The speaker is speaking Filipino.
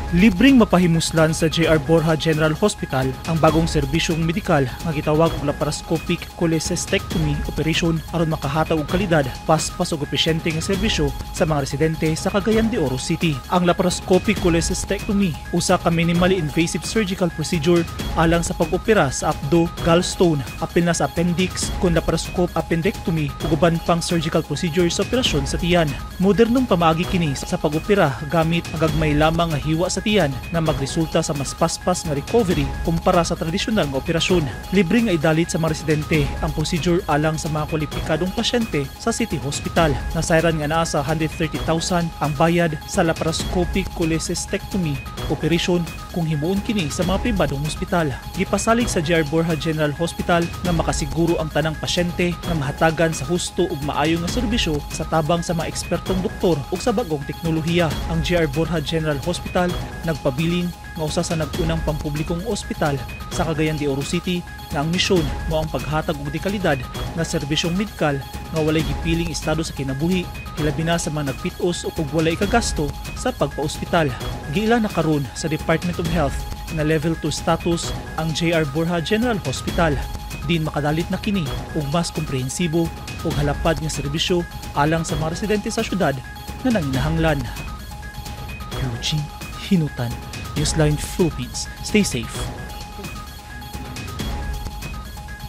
Libreng mapahimuslan sa JR Borja General Hospital ang bagong serbisyong medikal nga gitawag og laparoscopic cholecystectomy operation aron makahatag og kalidad, paspas ug epesyente nga serbisyo sa mga residente sa Cagayan de Oro City. Ang laparoscopic cholecystectomy usa ka minimally invasive surgical procedure alang sa pag-opera sa abdo, gallstone, apil na sa appendix, kon laparoscope appendectomy ug uban pang surgical procedure sa operasyon sa tiyan. Modernong pamaagi kini sa pag-opera gamit ang gagmay lamang nga hiwa sa tiyan nga magresulta sa mas paspas nga recovery kumpara sa tradisyonal nga operasyon. Libre nga idalit sa mga residente ang procedure alang sa mga kwalipikadong pasyente sa City Hospital. Nasayran nga naa sa 130,000 ang bayad sa laparoscopic cholecystectomy operation kung himuon kini sa mga pribadong hospital. Gipasalig sa JR Borja General Hospital nga makasiguro ang tanang pasyente nga mahatagan sa husto ug maayo nga serbisyo sa tabang sa mga ekspertong doktor ug sa bagong teknolohiya. Ang JR Borja General Hospital nagpabiling nga usa sa nag-unang pampublikong ospital sa Cagayan de Oro City nga ang misyon mao ang paghatag og dekalidad nga serbisyong medikal nga walay gipiling estado sa kinabuhi, hilabi na sa mga nagpitos ug walay kagasto sa pagpa-ospital. Giila na karon sa Department of Health na level 2 status ang JR Borja General Hospital. Din makadalit na kini og mas komprehensibo ug halapad nga serbisyo alang sa mga residente sa syudad nga nanginahanglan. Eugene Hinutan, Newsline Philippines. Stay safe.